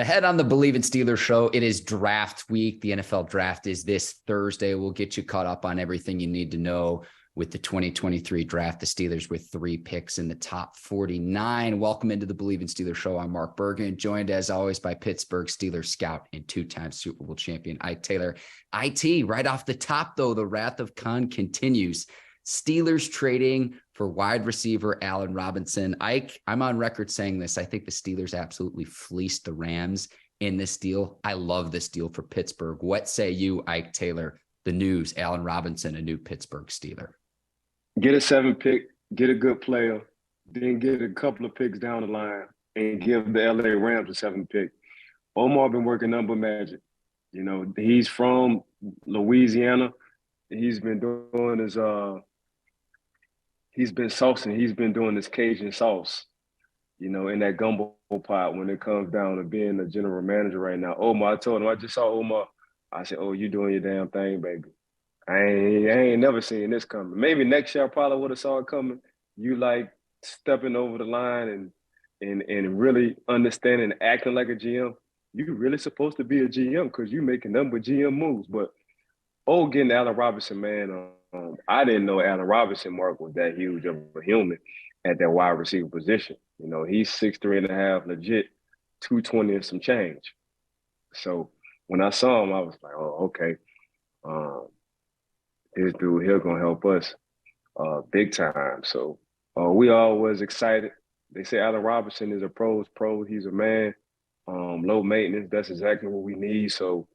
Ahead on the Bleav in Steelers show, it is draft week. The NFL draft is this Thursday. We'll get you caught up on everything you need to know with the 2023 draft. The Steelers with 3 picks in the top 49. Welcome into the Bleav in Steelers show. I'm Mark Bergin, joined as always by Pittsburgh Steelers scout and 2-time Super Bowl champion Ike Taylor. IT, right off the top, though, the wrath of Khan continues. Steelers trading for wide receiver Allen Robinson. Ike, I'm on record saying this. I think the Steelers absolutely fleeced the Rams in this deal. I love this deal for Pittsburgh. What say you, Ike Taylor? The news, Allen Robinson, a new Pittsburgh Steeler. Get a 7th pick, get a good player, then get a couple of picks down the line and give the LA Rams a 7th pick. Omar been working number magic. You know, he's from Louisiana. He's been doing his he's been saucing. He's been doing this Cajun sauce, you know, in that gumbo pot when it comes down to being a general manager right now. Omar, I told him, I just saw Omar. I said, oh, you doing your damn thing, baby. I ain't never seen this coming. Maybe next year I probably would have saw it coming. You like stepping over the line and really understanding and acting like a GM. You really supposed to be a GM because you making them with GM moves. But getting Allen Robinson, man, I didn't know Allen Robinson, Mark, was that huge of a human at that wide receiver position. You know, he's 6'3.5", legit, 220 and some change. So when I saw him, I was like, oh, okay. This dude here gonna help us big time. So we all was excited. They say Allen Robinson is a pro's pro. He's a man, low maintenance. That's exactly what we need. So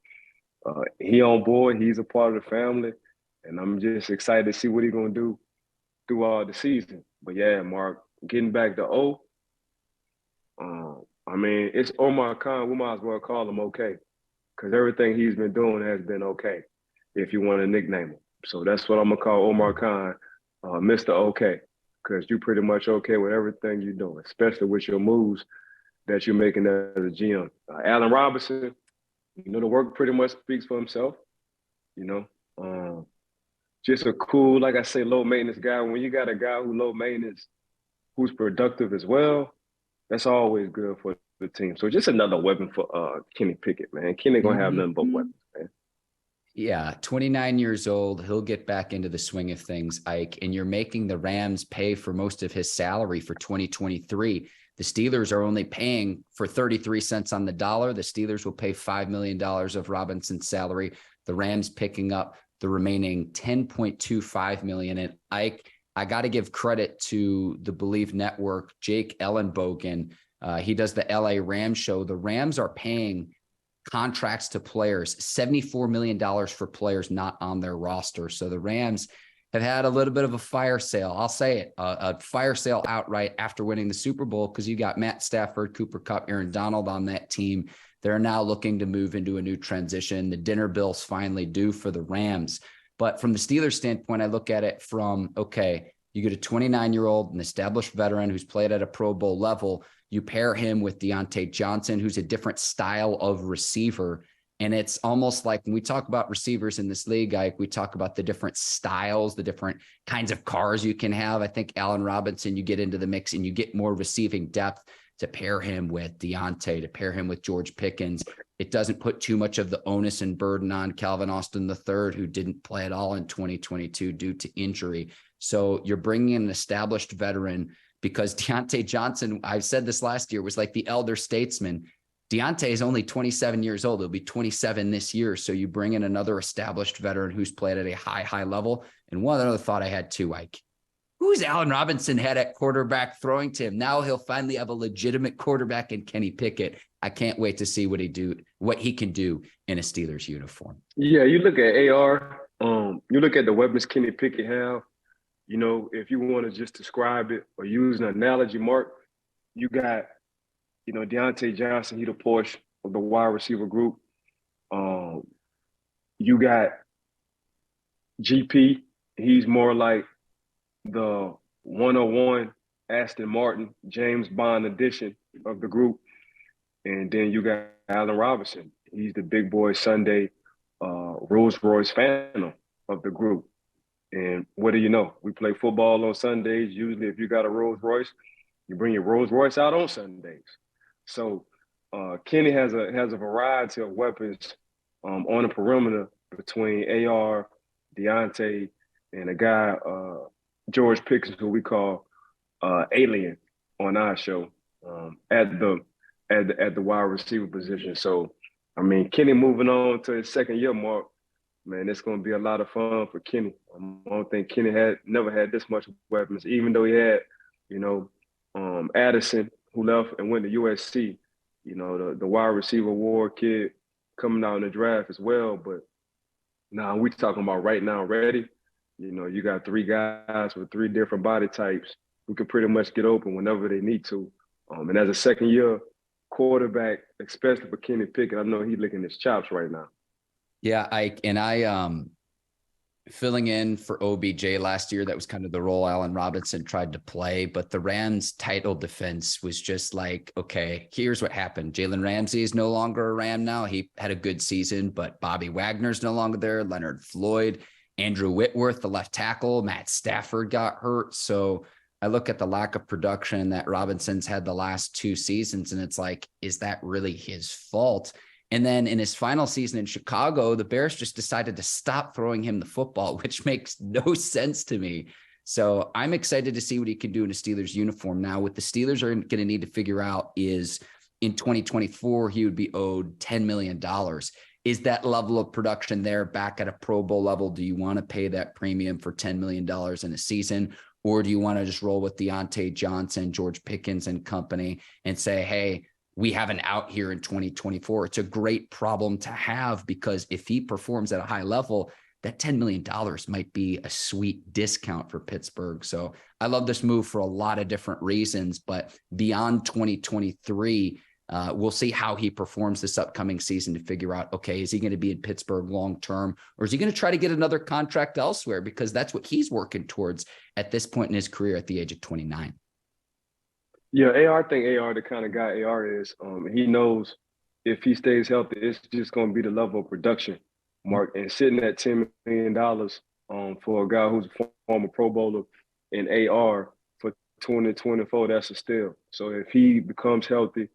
he on board. He's a part of the family. And I'm just excited to see what he's going to do throughout the season. But yeah, Mark, getting back to I mean, it's Omar Khan. We might as well call him okay, because everything he's been doing has been okay, if you want to nickname him. So that's what I'm going to call Omar Khan, Mr. Okay, because you're pretty much okay with everything you're doing, especially with your moves that you're making as a GM. Allen Robinson, you know, the work pretty much speaks for himself, you know. Just a cool, like I say, low maintenance guy. When you got a guy who's low maintenance, who's productive as well, that's always good for the team. So just another weapon for Kenny Pickett, man. Kenny gonna have nothing but weapons, man. Yeah, 29 years old. He'll get back into the swing of things, Ike. And you're making the Rams pay for most of his salary for 2023. The Steelers are only paying for 33 cents on the dollar. The Steelers will pay $5 million of Robinson's salary. The Rams picking up the remaining $10.25 million. And I got to give credit to the Bleav Network, Jake Ellenbogen. He does the LA Rams show. The Rams are paying contracts to players, $74 million for players not on their roster. So the Rams have had a little bit of a fire sale. I'll say it, a fire sale outright after winning the Super Bowl, because you got Matt Stafford, Cooper Kupp, Aaron Donald on that team. They're now looking to move into a new transition. The dinner bill's finally due for the Rams. But from the Steelers standpoint, I look at it from, okay, you get a 29-year-old, an established veteran who's played at a Pro Bowl level. You pair him with Diontae Johnson, who's a different style of receiver. And it's almost like when we talk about receivers in this league, we talk about the different styles, the different kinds of cars you can have. I think Allen Robinson, you get into the mix and you get more receiving depth to pair him with Diontae, to pair him with George Pickens. It doesn't put too much of the onus and burden on Calvin Austin III, who didn't play at all in 2022 due to injury. So you're bringing an established veteran, because Diontae Johnson, I've said this last year, was like the elder statesman. Diontae is only 27 years old. He'll be 27 this year. So you bring in another established veteran who's played at a high level. And one other thought I had too, Ike. Who's Allen Robinson had at quarterback throwing to him? Now he'll finally have a legitimate quarterback in Kenny Pickett. I can't wait to see what he can do in a Steelers uniform. Yeah, you look at AR, you look at the weapons Kenny Pickett have. You know, if you want to just describe it or use an analogy, Mark, you got, you know, Diontae Johnson, he the Porsche of the wide receiver group. You got GP, he's more like the 101 Aston Martin, James Bond edition of the group. And then you got Allen Robinson. He's the big boy Sunday Rolls-Royce Phantom of the group. And what do you know? We play football on Sundays. Usually if you got a Rolls-Royce, you bring your Rolls-Royce out on Sundays. So Kenny has a variety of weapons on the perimeter between AR, Deontay, and a guy George Pickens, who we call Alien on our show at the wide receiver position. So, I mean, Kenny moving on to his second year mark, man, it's going to be a lot of fun for Kenny. I don't think Kenny never had this much weapons, even though he had, you know, Addison, who left and went to USC, you know, the wide receiver war kid coming out in the draft as well. But now we talking about right now ready. You know, you got three guys with three different body types who can pretty much get open whenever they need to. And as a second year quarterback, especially for Kenny Pickett, I know he's licking his chops right now. Yeah, I filling in for OBJ last year. That was kind of the role Allen Robinson tried to play, but the Rams' title defense was just like, okay, here's what happened. Jalen Ramsey is no longer a Ram now. He had a good season, but Bobby Wagner's no longer there. Leonard Floyd, Andrew Whitworth, the left tackle, Matt Stafford got hurt. So I look at the lack of production that Robinson's had the last 2 seasons, and it's like, is that really his fault? And then in his final season in Chicago, the Bears just decided to stop throwing him the football, which makes no sense to me. So I'm excited to see what he can do in a Steelers uniform. Now, what the Steelers are going to need to figure out is in 2024, he would be owed $10 million. Is that level of production there back at a Pro Bowl level? Do you want to pay that premium for $10 million in a season? Or do you want to just roll with Deontay Johnson, George Pickens and company and say, hey, we have an out here in 2024. It's a great problem to have, because if he performs at a high level, that $10 million might be a sweet discount for Pittsburgh. So I love this move for a lot of different reasons, but beyond 2023, we'll see how he performs this upcoming season to figure out, okay, is he going to be in Pittsburgh long-term, or is he going to try to get another contract elsewhere? Because that's what he's working towards at this point in his career at the age of 29. Yeah, I think AR, the kind of guy AR is, he knows if he stays healthy, it's just going to be the level of production, Mark. And sitting at $10 million for a guy who's a former Pro Bowler in AR for 2024, that's a steal. So if he becomes healthy,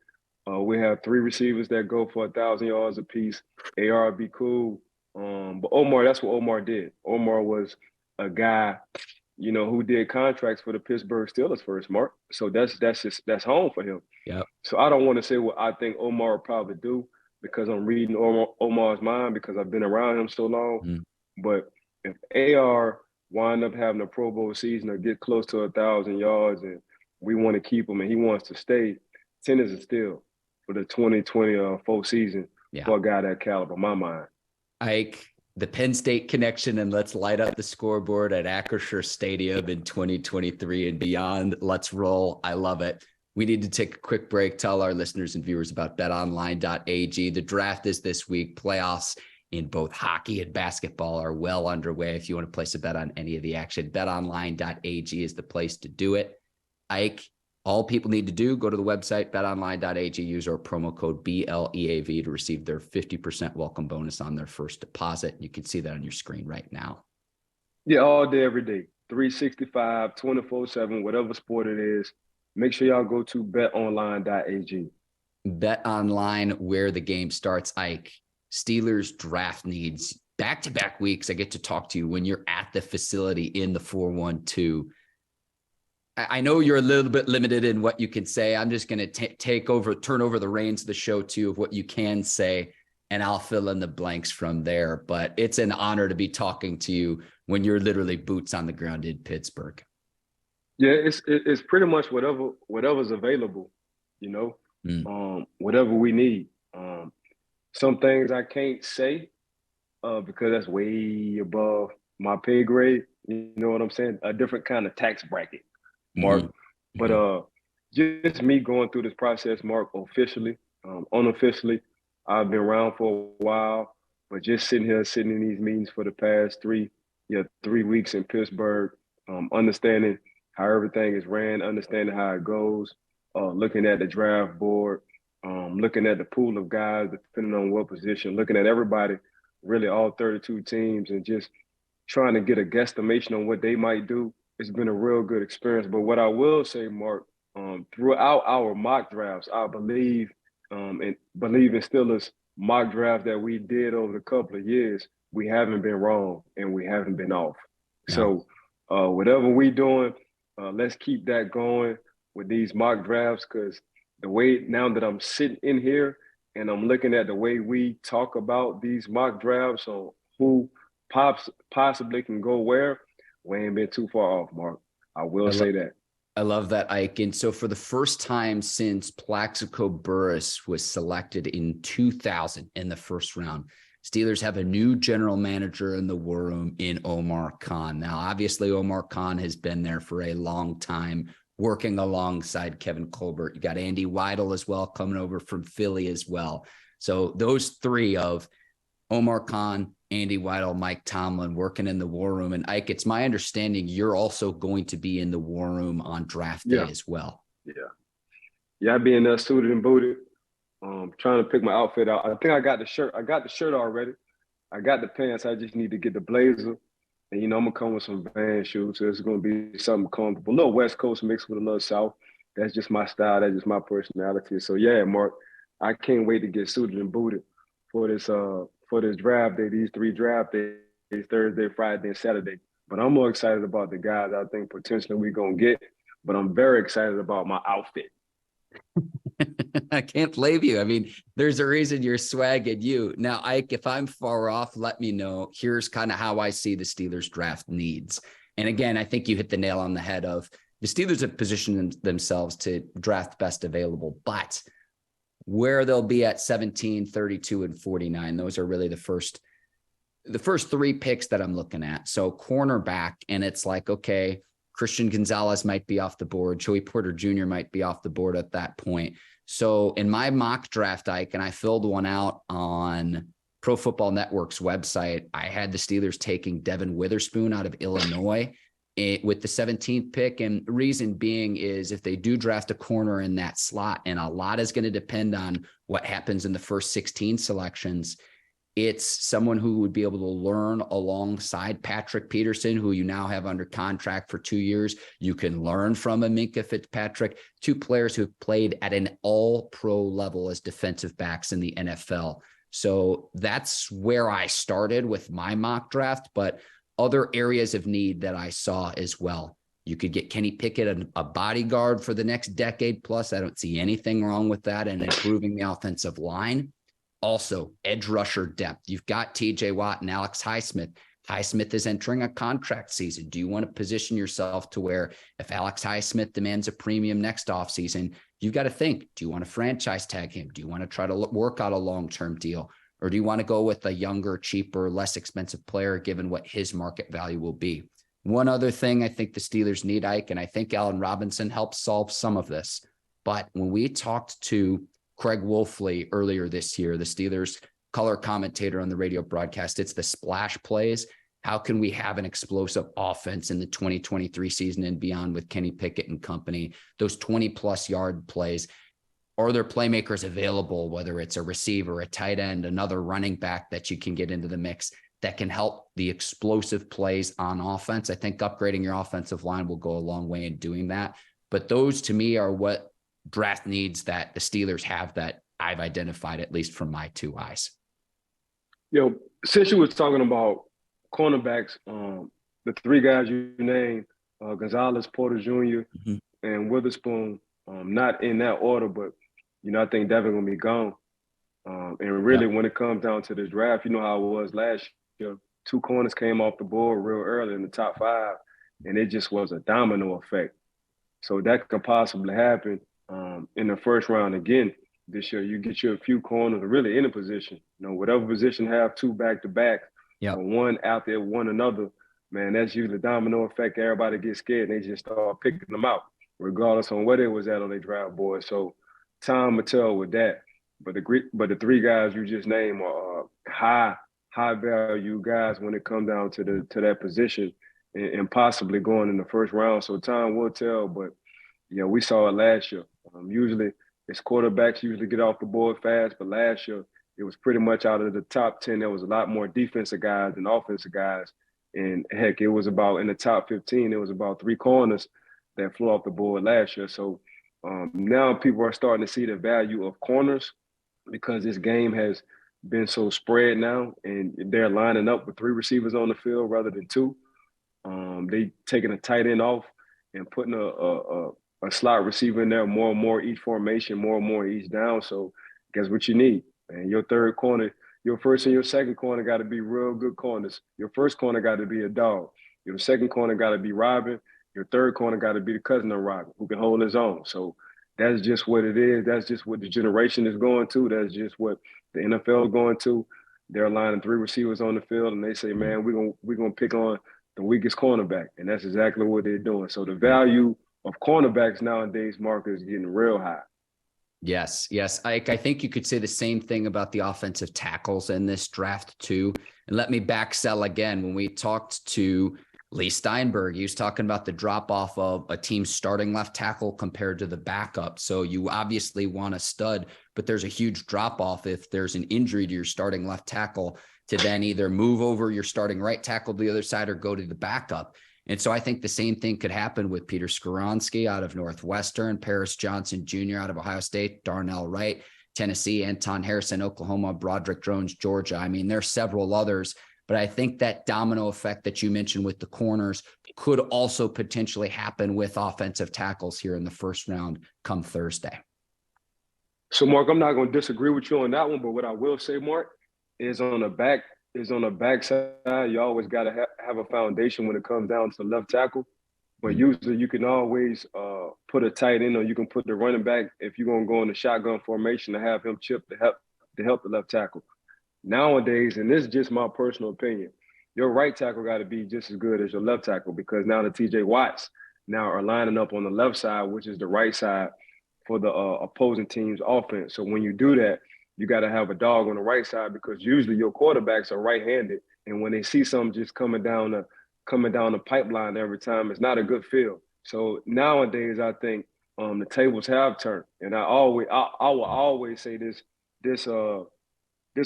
we have 3 receivers that go for 1,000 yards apiece. AR would be cool. But Omar, that's what Omar did. Omar was a guy, you know, who did contracts for the Pittsburgh Steelers first, Mark. So that's home for him. Yeah. So I don't want to say what I think Omar will probably do, because I'm reading Omar's mind because I've been around him so long. Mm. But if AR wind up having a Pro Bowl season or get close to 1,000 yards and we want to keep him and he wants to stay, 10 is a steal for the 2024 season for a guy that caliber, my mind. Ike, the Penn State connection, and let's light up the scoreboard at Acrisure Stadium in 2023 and beyond. Let's roll. I love it. We need to take a quick break. Tell our listeners and viewers about betonline.ag. The draft is this week. Playoffs in both hockey and basketball are well underway. If you want to place a bet on any of the action, betonline.ag is the place to do it. Ike, all people need to do, go to the website, betonline.ag, use our promo code BLEAV to receive their 50% welcome bonus on their first deposit. You can see that on your screen right now. Yeah, all day, every day, 365, 24/7, whatever sport it is. Make sure y'all go to betonline.ag. BetOnline, where the game starts. Ike, Steelers draft needs back-to-back weeks. I get to talk to you when you're at the facility in the 412. I know you're a little bit limited in what you can say. I'm just going to turn over the reins of the show to you of what you can say, and I'll fill in the blanks from there. But it's an honor to be talking to you when you're literally boots on the ground in Pittsburgh. Yeah, it's pretty much whatever's available, you know, whatever we need. Some things I can't say because that's way above my pay grade. You know what I'm saying? A different kind of tax bracket, Mark. Mm-hmm. But just me going through this process, Mark, officially, unofficially, I've been around for a while, but just sitting in these meetings for the past 3 weeks in Pittsburgh, understanding how everything is ran, understanding how it goes, looking at the draft board, looking at the pool of guys, depending on what position, looking at everybody, really all 32 teams, and just trying to get a guesstimation on what they might do. It's been a real good experience. But what I will say, Mark, throughout our mock drafts, I Bleav and Bleav in Steelers mock draft that we did over the couple of years, we haven't been wrong and we haven't been off. Yeah. So whatever we doing, let's keep that going with these mock drafts, because the way now that I'm sitting in here and I'm looking at the way we talk about these mock drafts on who possibly can go where, we ain't been too far off, Mark. I will say that. I love that, Ike. And so for the first time since Plaxico Burress was selected in 2000 in the first round, Steelers have a new general manager in the war room in Omar Khan. Now, obviously, Omar Khan has been there for a long time, working alongside Kevin Colbert. You got Andy Weidel as well, coming over from Philly as well. So those three of Omar Khan, Andy Weidel, Mike Tomlin working in the war room. And Ike, it's my understanding you're also going to be in the war room on draft day as well. Yeah, I be in there suited and booted. Trying to pick my outfit out. I think I got the shirt. I got the shirt already. I got the pants. I just need to get the blazer. And, I'm going to come with some Vans shoes. So it's going to be something comfortable. A little West Coast mixed with a little South. That's just my style. That's just my personality. So, yeah, Mark, I can't wait to get suited and booted for this draft day, these 3 draft days, Thursday, Friday, and Saturday. But I'm more excited about the guys I think potentially we're going to get. But I'm very excited about my outfit. I can't blame you. I mean, there's a reason you're swagging you. Now, Ike, if I'm far off, let me know. Here's kind of how I see the Steelers draft needs. And again, I think you hit the nail on the head of the Steelers have positioned themselves to draft best available, but where they'll be at 17, 32, and 49, those are really the first 3 picks that I'm looking at. So cornerback, and it's like, okay, Christian Gonzalez might be off the board. Joey Porter Jr. might be off the board at that point. So in my mock draft, Ike, and I filled one out on Pro Football Network's website, I had the Steelers taking Devin Witherspoon out of Illinois with the 17th pick. And the reason being is if they do draft a corner in that slot, and a lot is going to depend on what happens in the first 16 selections, it's someone who would be able to learn alongside Patrick Peterson, who you now have under contract for 2 years. You can learn from Minkah Fitzpatrick, 2 players who have played at an all-pro level as defensive backs in the NFL. So that's where I started with my mock draft, but other areas of need that I saw as well. You could get Kenny Pickett, a bodyguard for the next decade plus. I don't see anything wrong with that, and improving the offensive line. Also, edge rusher depth. You've got TJ Watt and Alex Highsmith. Highsmith is entering a contract season. Do you want to position yourself to where if Alex Highsmith demands a premium next offseason, you've got to think, do you want to franchise tag him? Do you want to try to work out a long-term deal? Or do you want to go with a younger, cheaper, less expensive player, given what his market value will be? One other thing I think the Steelers need, Ike, and I think Allen Robinson helps solve some of this. But when we talked to Craig Wolfley earlier this year, the Steelers color commentator on the radio broadcast, it's the splash plays. How can we have an explosive offense in the 2023 season and beyond with Kenny Pickett and company? Those 20-plus yard plays. Are there playmakers available, whether it's a receiver, a tight end, another running back that you can get into the mix that can help the explosive plays on offense? I think upgrading your offensive line will go a long way in doing that. But those, to me, are what draft needs that the Steelers have that I've identified, at least from my 2 eyes. Since you was talking about cornerbacks, the 3 guys you named, Gonzalez, Porter Jr., and Witherspoon, not in that order, but, I think Devin going to be gone. And really, when it comes down to this draft, you know how it was last year. 2 corners came off the board real early in the top 5, and it just was a domino effect. So that could possibly happen in the first round again this year. You get you a few corners, really any position. Whatever position have 2 back-to-back, or 1 out there, 1 another, man, that's usually a domino effect. Everybody gets scared, and they just start picking them out, regardless on where they was at on their draft board. So time will tell with that. But the 3 guys you just named are high value guys when it comes down to that position, and possibly going in the first round. So time will tell, but we saw it last year. Usually it's quarterbacks usually get off the board fast, but last year it was pretty much out of the top 10. There was a lot more defensive guys than offensive guys. And heck, it was about in the top 15, it was about 3 corners that flew off the board last year. So now people are starting to see the value of corners because this game has been so spread now, and they're lining up with 3 receivers on the field rather than 2. They taking a tight end off and putting a slot receiver in there more and more each formation, more and more each down. So guess what you need? And your third corner, your first and your second corner got to be real good corners. Your first corner got to be a dog. Your second corner got to be Robin. Your third corner got to be the cousin of Robin who can hold his own. So that's just what it is. That's just what the generation is going to. That's just what the NFL is going to. They're lining 3 receivers on the field, and they say, man, we're gonna pick on the weakest cornerback, and that's exactly what they're doing. So the value of cornerbacks nowadays, Mark, is getting real high. Yes, yes. I think you could say the same thing about the offensive tackles in this draft too. And let me backsell again. When we talked to Lee Steinberg, he was talking about the drop off of a team's starting left tackle compared to the backup. So you obviously want a stud, but there's a huge drop off if there's an injury to your starting left tackle to then either move over your starting right tackle to the other side or go to the backup. And so I think the same thing could happen with Peter Skoronski out of Northwestern, Paris Johnson Jr. out of Ohio State, Darnell Wright, Tennessee, Anton Harrison, Oklahoma, Broderick Jones, Georgia. I mean, there's several others, but I think that domino effect that you mentioned with the corners could also potentially happen with offensive tackles here in the first round come Thursday. So, Mark, I'm not going to disagree with you on that one, but what I will say, Mark, is on the backside, you always got to have a foundation when it comes down to left tackle. But usually you can always put a tight end, or you can put the running back if you're going to go in the shotgun formation to have him chip to help the left tackle. Nowadays, and this is just my personal opinion, your right tackle got to be just as good as your left tackle, because now the TJ Watts now are lining up on the left side, which is the right side for the opposing team's offense. So when you do that, you got to have a dog on the right side, because usually your quarterbacks are right-handed, and when they see something just coming down the pipeline every time, it's not a good feel. So nowadays, I think the tables have turned, and I will always say this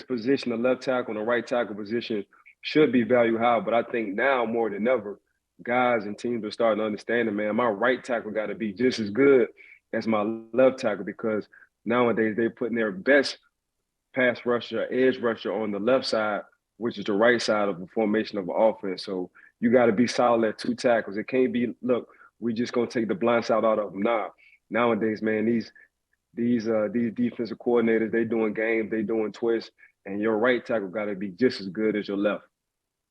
position, the left tackle and the right tackle position, should be valued high. But I think now more than ever, guys and teams are starting to understand that, man, my right tackle got to be just as good as my left tackle, because nowadays they're putting their best pass rusher, edge rusher on the left side, which is the right side of the formation of the offense. So you got to be solid at 2 tackles. It can't be, look, we just going to take the blind side out of them. Nah, nowadays, man, these defensive coordinators, they doing games, they doing twists, and your right tackle got to be just as good as your left.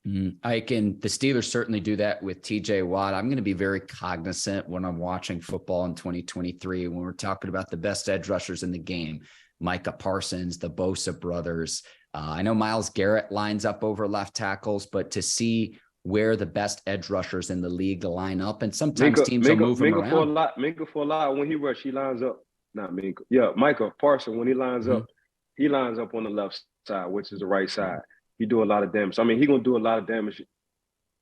The Steelers certainly do that with TJ Watt. I'm going to be very cognizant when I'm watching football in 2023, when we're talking about the best edge rushers in the game, Micah Parsons, the Bosa brothers. I know Myles Garrett lines up over left tackles, but to see where the best edge rushers in the league line up, and sometimes teams will move him around. Minka for a lot, when he rush, he lines up. Not Minka. Yeah, Micah Parsons, when he lines up, he lines up on the left side, which is the right side. He do a lot of damage. I mean, he going to do a lot of damage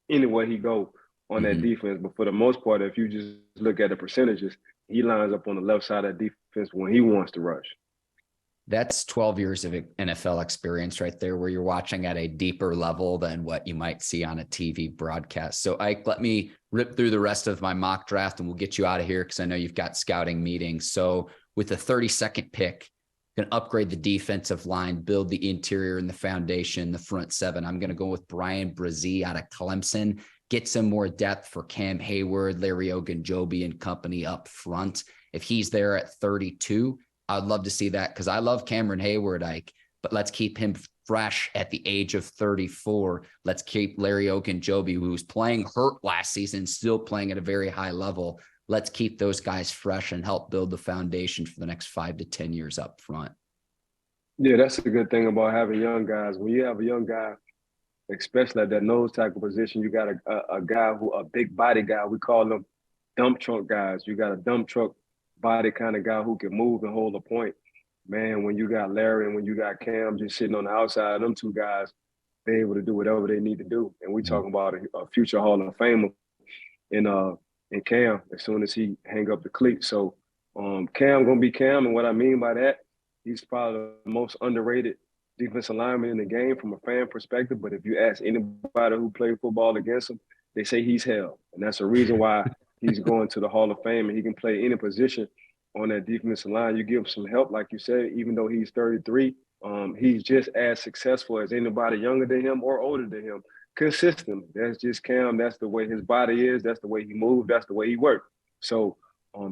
anywhere he go on that defense. But for the most part, if you just look at the percentages, he lines up on the left side of that defense when he wants to rush. That's 12 years of NFL experience right there, where you're watching at a deeper level than what you might see on a TV broadcast. So, Ike, let me rip through the rest of my mock draft and we'll get you out of here, because I know you've got scouting meetings. So with the 32nd pick, going to upgrade the defensive line, build the interior and the foundation, the front 7. I'm going to go with Brian Brzee out of Clemson, get some more depth for Cam Hayward, Larry Ogunjobi and company up front. If he's there at 32, I'd love to see that, because I love Cameron Hayward, Ike, but let's keep him fresh at the age of 34. Let's keep Larry Ogunjobi, who was playing hurt last season, still playing at a very high level. Let's keep those guys fresh and help build the foundation for the next 5 to 10 years up front. Yeah, that's a good thing about having young guys. When you have a young guy, especially at that nose tackle position, you got a guy a big body guy. We call them dump truck guys. You got a dump truck body kind of guy who can move and hold a point. Man, when you got Larry and when you got Cam just sitting on the outside, them 2 guys, they're able to do whatever they need to do. And we talking about a future Hall of Famer in Cam as soon as he hang up the cleat. So Cam gonna be Cam, and what I mean by that, he's probably the most underrated defensive lineman in the game from a fan perspective. But if you ask anybody who played football against him, they say he's hell. And that's the reason why he's going to the Hall of Fame, and he can play any position on that defensive line. You give him some help, like you said, even though he's 33, he's just as successful as anybody younger than him or older than him. Consistent. That's just Cam. That's the way his body is. That's the way he moves. That's the way he works. So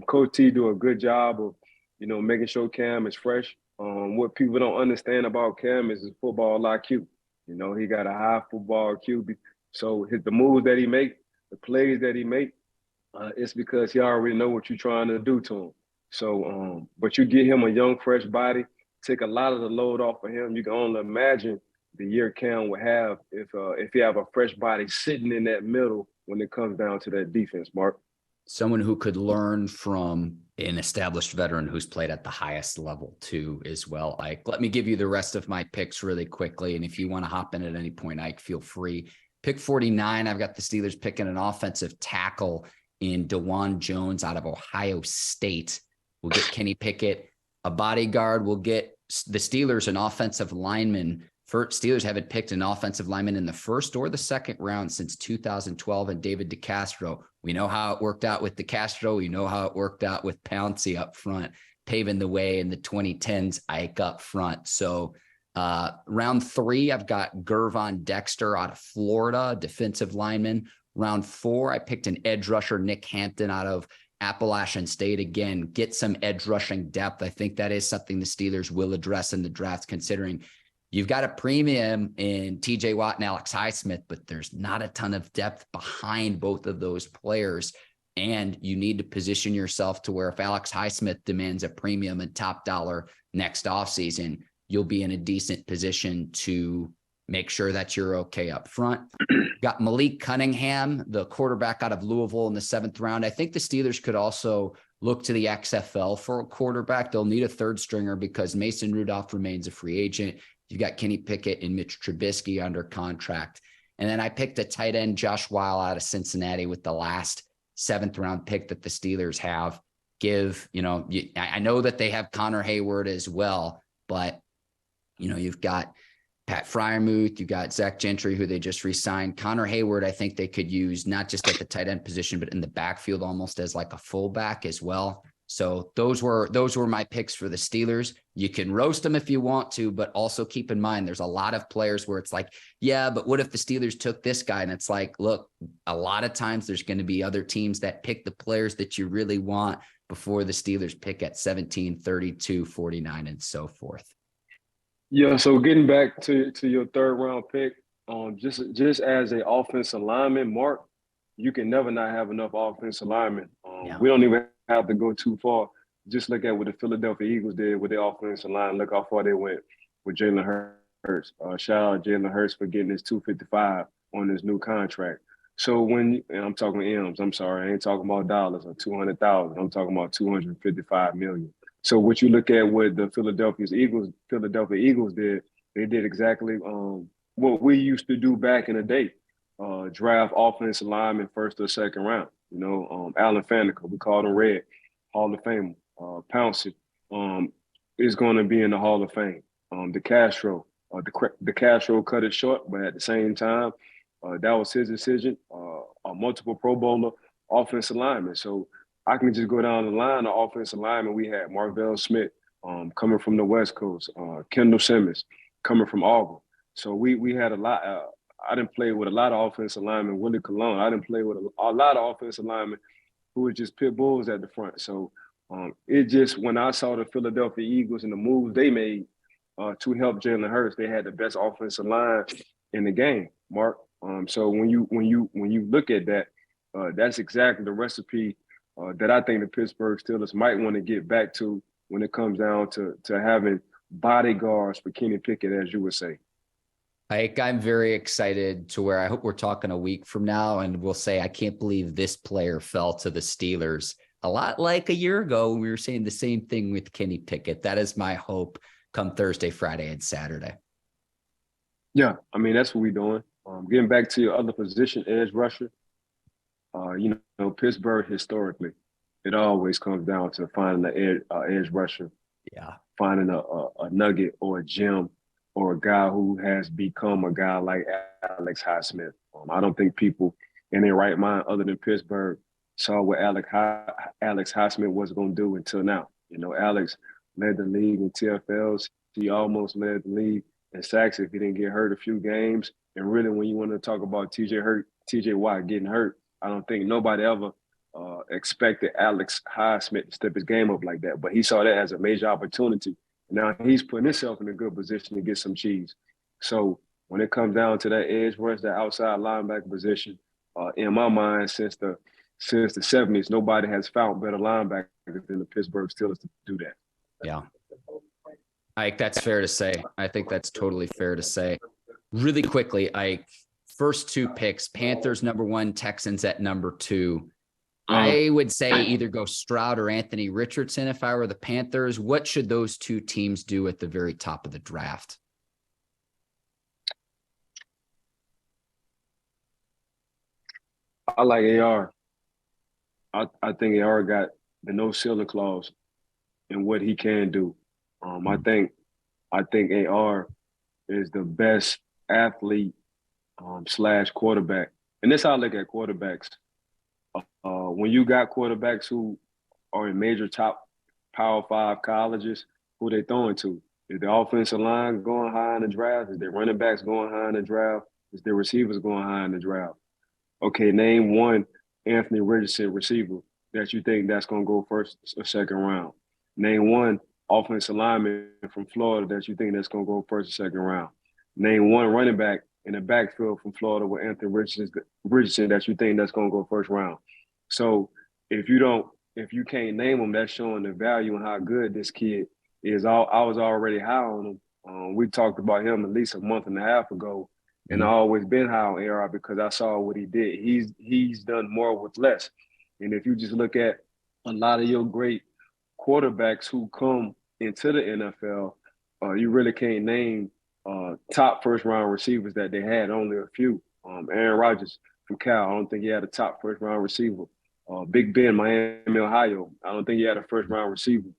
Coach T do a good job of, making sure Cam is fresh. What people don't understand about Cam is his football IQ. He got a high football IQ. So the moves that he make, the plays that he make, it's because he already know what you're trying to do to him. So, but you get him a young, fresh body, take a lot of the load off of him. You can only imagine the year Cam would have if he have a fresh body sitting in that middle when it comes down to that defense, Mark. Someone who could learn from an established veteran who's played at the highest level too as well. Ike, let me give you the rest of my picks really quickly. And if you want to hop in at any point, Ike, feel free. Pick 49, I've got the Steelers picking an offensive tackle in DeJuan Jones out of Ohio State. We'll get Kenny Pickett, a bodyguard. We'll get the Steelers an offensive lineman. Steelers haven't picked an offensive lineman in the first or the second round since 2012, and David DeCastro. We know how it worked out with DeCastro. We know how it worked out with Pouncey up front, paving the way in the 2010s, Ike up front. So round 3, I've got Gervon Dexter out of Florida, defensive lineman. Round 4, I picked an edge rusher, Nick Hampton out of Appalachian State. Again, get some edge rushing depth. I think that is something the Steelers will address in the draft, considering you've got a premium in TJ Watt and Alex Highsmith, but there's not a ton of depth behind both of those players. And you need to position yourself to where if Alex Highsmith demands a premium and top dollar next offseason, you'll be in a decent position to make sure that you're okay up front. Got Malik Cunningham, the quarterback out of Louisville in the 7th round. I think the Steelers could also look to the XFL for a quarterback. They'll need a third stringer because Mason Rudolph remains a free agent. You've got Kenny Pickett and Mitch Trubisky under contract. And then I picked a tight end, Josh Weil out of Cincinnati with the last 7th round pick that the Steelers have. I know that they have Connor Hayward as well, but you've got Pat Freiermuth, you got Zach Gentry, who they just re-signed. Connor Hayward, I think they could use not just at the tight end position, but in the backfield almost as like a fullback as well. So those were my picks for the Steelers. You can roast them if you want to, but also keep in mind there's a lot of players where it's like, yeah, but what if the Steelers took this guy? And it's like, look, a lot of times there's going to be other teams that pick the players that you really want before the Steelers pick at 17, 32, 49, and so forth. Yeah, so getting back to your 3rd round pick, just as an offensive lineman, Mark, you can never not have enough offensive linemen. We don't even have to go too far. Just look at what the Philadelphia Eagles did with their offensive line. Look how far they went with Jalen Hurts. Shout out Jalen Hurts for getting his $255 on his new contract. So and I'm talking M's, I'm sorry, I ain't talking about dollars or 200,000. I'm talking about $255 million. So what you look at what the Philadelphia Eagles did, they did exactly what we used to do back in the day. Draft offensive lineman 1st or 2nd round. Alan Faneca, we called him Red, Hall of Fame. Pouncey is going to be in the Hall of Fame. DeCastro cut it short, but at the same time, that was his decision. A multiple Pro Bowler offensive lineman. So I can just go down the line of offensive linemen. We had Marvell Smith coming from the West Coast, Kendall Simmons coming from Auburn. So we had a lot. I didn't play with a lot of offensive linemen. Willie Colon, I didn't play with a lot of offensive linemen who were just pit bulls at the front. So when I saw the Philadelphia Eagles and the moves they made to help Jalen Hurts, they had the best offensive line in the game, Mark. So when you look at that, that's exactly the recipe that I think the Pittsburgh Steelers might want to get back to when it comes down to having bodyguards for Kenny Pickett, as you would say. I'm very excited to where I hope we're talking a week from now and we'll say, I can't believe this player fell to the Steelers. A lot like a year ago when we were saying the same thing with Kenny Pickett. That is my hope come Thursday, Friday, and Saturday. Yeah, I mean, that's what we're doing. Getting back to your other position, edge rusher, Pittsburgh historically, it always comes down to finding an edge rusher. Yeah. Finding a nugget or a gem or a guy who has become a guy like Alex Highsmith. I don't think people in their right mind other than Pittsburgh saw what Alex Highsmith was going to do until now. Alex led the league in TFLs. He almost led the league in sacks if he didn't get hurt a few games. And really, when you want to talk about TJ Watt getting hurt, I don't think nobody ever expected Alex Highsmith to step his game up like that. But he saw that as a major opportunity. Now he's putting himself in a good position to get some cheese. So when it comes down to that edge rush, that outside linebacker position, in my mind, since the 70s, nobody has found better linebackers than the Pittsburgh Steelers to do that. Yeah. Ike, that's fair to say. I think that's totally fair to say. Really quickly, Ike, first two picks, Panthers #1, Texans at #2. I would say either go Stroud or Anthony Richardson if I were the Panthers. What should those two teams do at the very top of the draft? I like AR. I think AR got the no ceiling clause in what he can do. I think AR is the best athlete / quarterback. And this is how I look at quarterbacks. When you got quarterbacks who are in major top Power 5 colleges, who they throwing to? Is the offensive line going high in the draft? Is their running backs going high in the draft? Is their receivers going high in the draft? Okay, name one Anthony Richardson receiver that you think that's going to go first or second round. Name one offensive lineman from Florida that you think that's going to go first or second round. Name one running back in the backfield from Florida with Anthony Richardson that you think that's going to go first round. So if you can't name them, that's showing the value and how good this kid is. I was already high on him. We talked about him at least a month and a half ago, and I always been high on AR because I saw what he did. He's done more with less. And if you just look at a lot of your great quarterbacks who come into the NFL, you really can't name top first-round receivers that they had, only a few. Aaron Rodgers from Cal, I don't think he had a top first-round receiver. Big Ben, Miami, Ohio, I don't think he had a first-round receiver.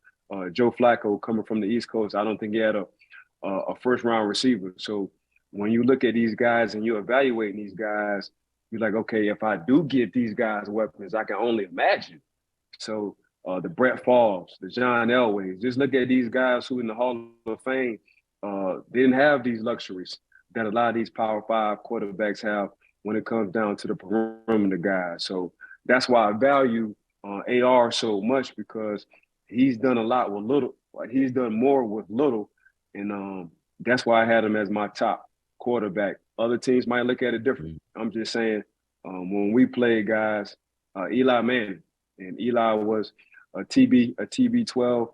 Joe Flacco coming from the East Coast, I don't think he had a first-round receiver. So when you look at these guys and you're evaluating these guys, you're like, okay, if I do get these guys weapons, I can only imagine. So the Brett Favres, the John Elways, just look at these guys who in the Hall of Fame didn't have these luxuries that a lot of these Power 5 quarterbacks have when it comes down to the perimeter guys. So that's why I value AR so much, because he's done a lot with little. Like, he's done more with little, and that's why I had him as my top quarterback. Other teams might look at it differently. I'm just saying, when we played guys, Eli Manning, and Eli was a TB12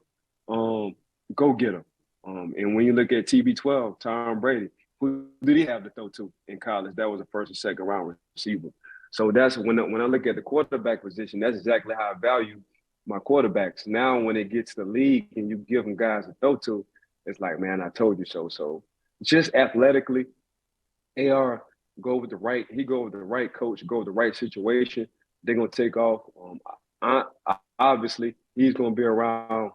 go-getter. And when you look at TB12, Tom Brady, who did he have to throw to in college? That was a first or second round receiver. So that's when I look at the quarterback position, that's exactly how I value my quarterbacks. Now, when it gets to the league and you give them guys to throw to, it's like, man, I told you so. So just athletically, AR go with the right coach, go with the right situation. They're gonna take off. Obviously, he's gonna be around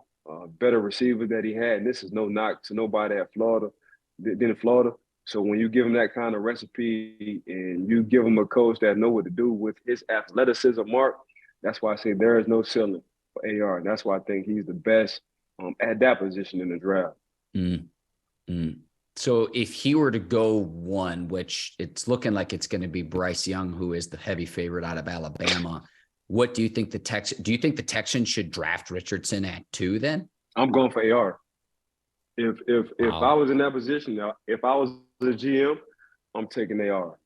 better receivers that he had. And this is no knock to nobody at Florida than Florida. So when you give him that kind of recipe and you give him a coach that know what to do with his athleticism, Mark, that's why I say there is no ceiling for AR. And that's why I think he's the best at that position in the draft. So if he were to go one, which it's looking like it's going to be Bryce Young, who is the heavy favorite out of Alabama, what do you think the Texans should draft Richardson at 2 then? I'm going for AR. If I was in that position, if I was the GM, I'm taking AR.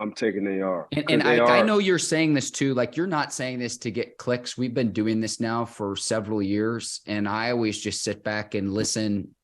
I'm taking AR. And I know you're saying this too. Like, you're not saying this to get clicks. We've been doing this now for several years, and I always just sit back and listen.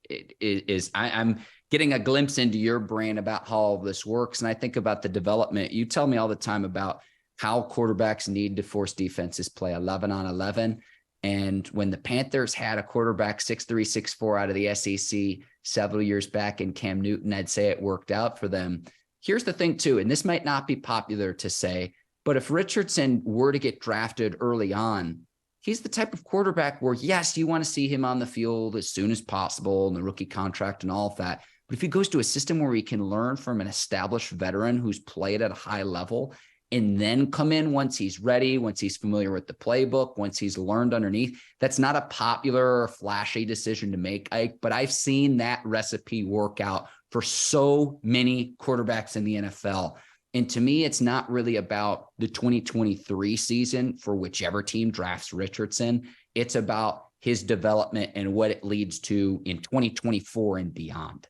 I'm getting a glimpse into your brain about how all this works. And I think about the development. You tell me all the time about how quarterbacks need to force defenses play 11 on 11. And when the Panthers had a quarterback 6'3", 6'4" out of the SEC several years back in Cam Newton, I'd say it worked out for them. Here's the thing too, and this might not be popular to say, but if Richardson were to get drafted early on, he's the type of quarterback where, yes, you want to see him on the field as soon as possible and the rookie contract and all of that. But if he goes to a system where he can learn from an established veteran who's played at a high level, and then come in once he's ready, once he's familiar with the playbook, once he's learned underneath. That's not a popular or flashy decision to make, Ike, but I've seen that recipe work out for so many quarterbacks in the NFL. And to me, it's not really about the 2023 season for whichever team drafts Richardson. It's about his development and what it leads to in 2024 and beyond.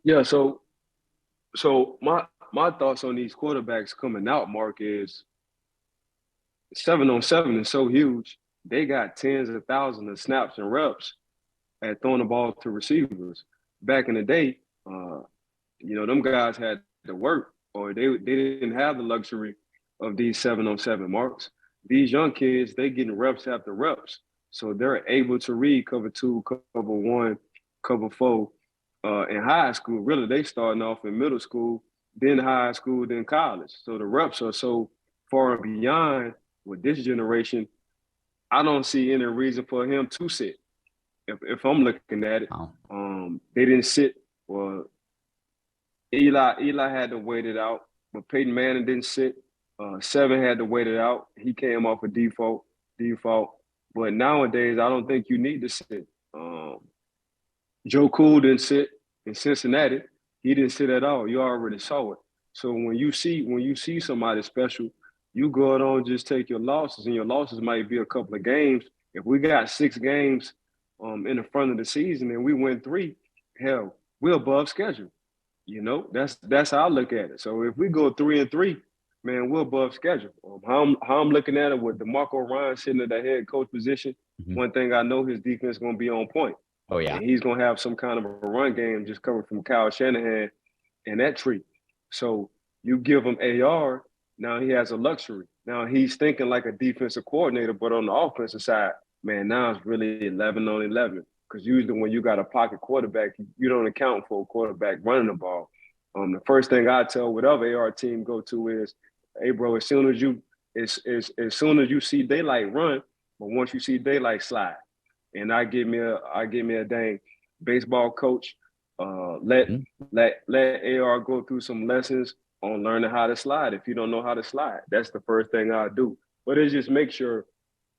Yeah, so my thoughts on these quarterbacks coming out, Mark, is 7-on-7 is so huge. They got tens of thousands of snaps and reps at throwing the ball to receivers. Back in the day, them guys had to work, or they didn't have the luxury of these 7-on-7 marks. These young kids, they getting reps after reps. So they're able to read cover 2, cover 1, cover 4. In high school, really, they starting off in middle school, then high school, then college. So the reps are so far and beyond with this generation. I don't see any reason for him to sit. If I'm looking at it, they didn't sit. Well, Eli had to wait it out, but Peyton Manning didn't sit. 7 had to wait it out. He came off a default. But nowadays, I don't think you need to sit. Joe Cool didn't sit in Cincinnati. He didn't sit at all. You already saw it. So when you see somebody special, you go out on just take your losses, and your losses might be a couple of games. If we got 6 games in the front of the season and we win 3, hell, we're above schedule. That's how I look at it. So if we go 3-3, man, we're above schedule. How I'm looking at it with DeMarco Ryan sitting at the head coach position, one thing I know, his defense is going to be on point. Oh, yeah. And he's going to have some kind of a run game just coming from Kyle Shanahan and that tree. So you give him AR, now he has a luxury. Now he's thinking like a defensive coordinator, but on the offensive side, man, now it's really 11-on-11. Because usually when you got a pocket quarterback, you don't account for a quarterback running the ball. The first thing I tell whatever AR team go to is, hey, bro, as soon as you see daylight, run, but once you see daylight, slide. And I give me a dang baseball coach. Let AR go through some lessons on learning how to slide. If you don't know how to slide, that's the first thing I do. But it just makes your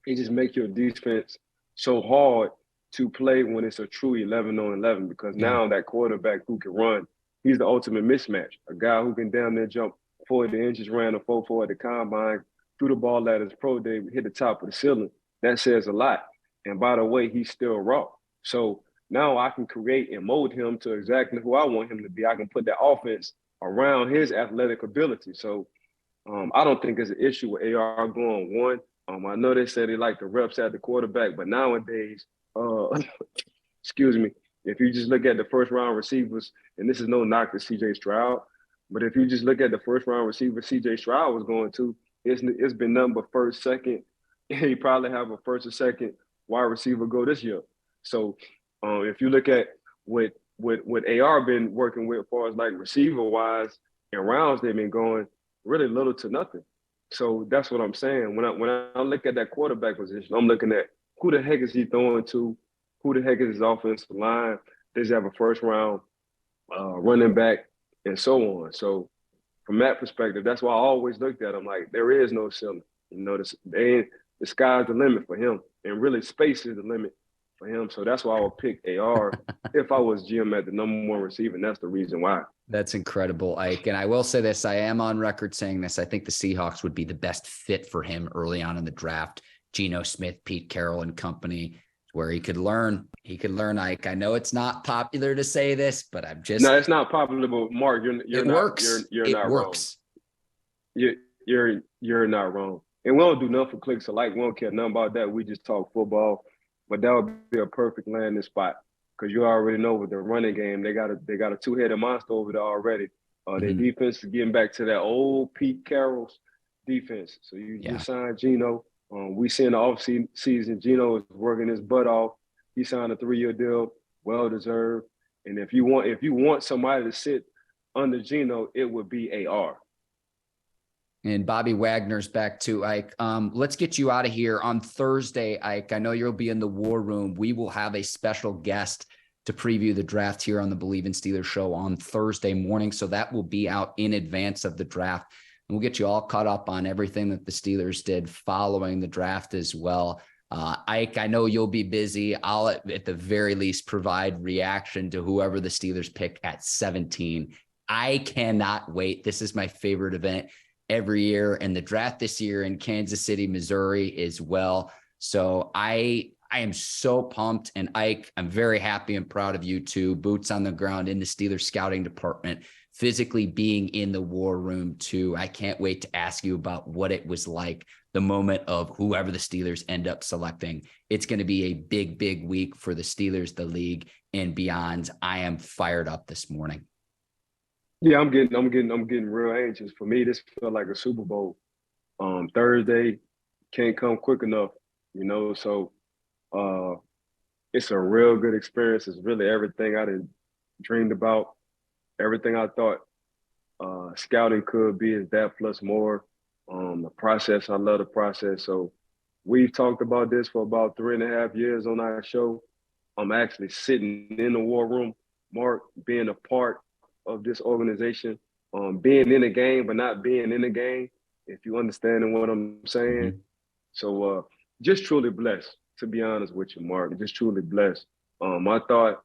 defense so hard to play when it's a true 11-on-11, because now that quarterback who can run, he's the ultimate mismatch. A guy who can down there jump 40 inches, ran a 4.4 at the combine, threw the ball at his pro day, hit the top of the ceiling. That says a lot. And by the way, he's still raw. So now I can create and mold him to exactly who I want him to be. I can put that offense around his athletic ability. So I don't think it's an issue with AR going 1. I know they said they like the reps at the quarterback, but nowadays, excuse me, if you just look at the first-round receivers, and this is no knock to C.J. Stroud, but if you just look at the first-round receiver C.J. Stroud was going to, it's been nothing but first, second. He probably have a first or second wide receiver go this year. So if you look at what AR been working with as far as like receiver-wise and rounds they've been going, really little to nothing. So that's what I'm saying. When I look at that quarterback position, I'm looking at who the heck is he throwing to? Who the heck is his offensive line? Does he have a first-round running back, and so on? So from that perspective, that's why I always looked at him like there is no ceiling. The sky's the limit for him, and really space is the limit for him. So that's why I would pick AR if I was GM at the number 1 receiver, and that's the reason why. That's incredible, Ike. And I will say this, I am on record saying this. I think the Seahawks would be the best fit for him early on in the draft. Geno Smith, Pete Carroll and company, where he could learn, Ike. I know it's not popular to say this, but I'm just. No, it's not popular, but Mark, you're not wrong. You're not wrong. And we don't do nothing for clicks alike. We don't care nothing about that. We just talk football. But that would be a perfect landing spot, because you already know with the running game, they got a 2-headed monster over there already. Their defense is getting back to that old Pete Carroll's defense. So you just signed Geno. We see in the offseason, Geno is working his butt off. He signed a 3-year deal, well deserved. And if you want somebody to sit under Geno, it would be AR. And Bobby Wagner's back too, Ike. Let's get you out of here on Thursday, Ike. I know you'll be in the war room. We will have a special guest to preview the draft here on the Bleav in Steelers show on Thursday morning. So that will be out in advance of the draft. we'll get you all caught up on everything that the Steelers did following the draft as well. Ike, I know you'll be busy. I'll at the very least provide reaction to whoever the Steelers pick at 17. I cannot wait. This is my favorite event every year, and the draft this year in Kansas City, Missouri as well. So I am so pumped. And Ike, I'm very happy and proud of you too. Boots on the ground in the Steelers scouting department, physically being in the war room too. I can't wait to ask you about what it was like the moment of whoever the Steelers end up selecting. It's going to be a big, big week for the Steelers, the league, and beyond. I am fired up this morning. Yeah, I'm getting real anxious. For me, this felt like a Super Bowl. Thursday can't come quick enough, you know. So it's a real good experience. It's really everything I done dreamed about, everything I thought scouting could be is that plus more. The process, I love the process. So we've talked about this for about 3.5 years on our show. I'm actually sitting in the war room, Mark, being a part of this organization, being in the game, but not being in the game, if you understand what I'm saying. Mm-hmm. So just truly blessed, to be honest with you, Mark, just truly blessed. I thought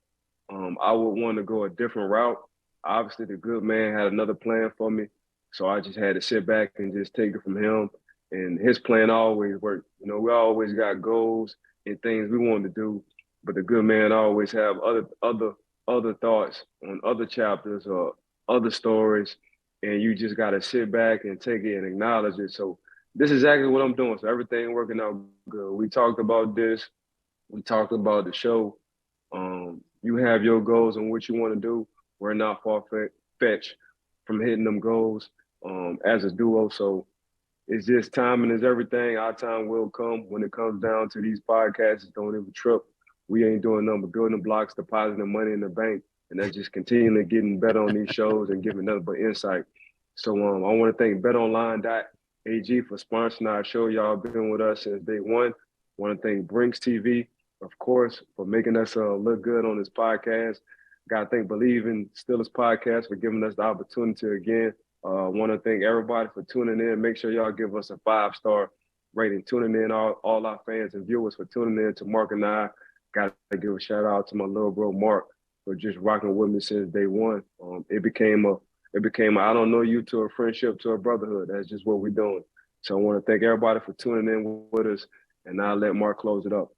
I would want to go a different route. Obviously, the good man had another plan for me, so I just had to sit back and just take it from him. And his plan always worked. You know, we always got goals and things we wanted to do, but the good man always have other thoughts on other chapters or other stories, and you just got to sit back and take it and acknowledge it. So this is exactly what I'm doing. So everything working out good. We talked about this. We talked about the show. You have your goals and what you want to do. We're not far-fetched from hitting them goals as a duo. So it's just timing is everything. Our time will come when it comes down to these podcasts. Don't even trip. We ain't doing nothing but building blocks, depositing money in the bank, and that's just continually getting better on these shows and giving nothing but insight. So I want to thank BetOnline.ag for sponsoring our show. Y'all been with us since day one. I want to thank Brinks TV, of course, for making us look good on this podcast. Got to thank Bleav in Steelers podcast for giving us the opportunity again. I want to thank everybody for tuning in. Make sure y'all give us a 5-star rating. Tuning in, all our fans and viewers for tuning in to Mark and I. Got to give a shout out to my little bro Mark for just rocking with me since day one. It became a I don't know you to a friendship to a brotherhood. That's just what we're doing. So I want to thank everybody for tuning in with us, and I'll let Mark close it up.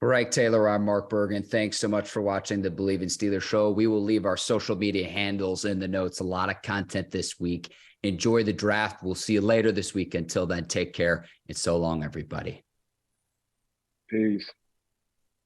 All right, Taylor, I'm Mark Bergin. Thanks so much for watching the Bleav in Steelers show. We will leave our social media handles in the notes. A lot of content this week. Enjoy the draft. We'll see you later this week. Until then, take care and so long, everybody. Peace.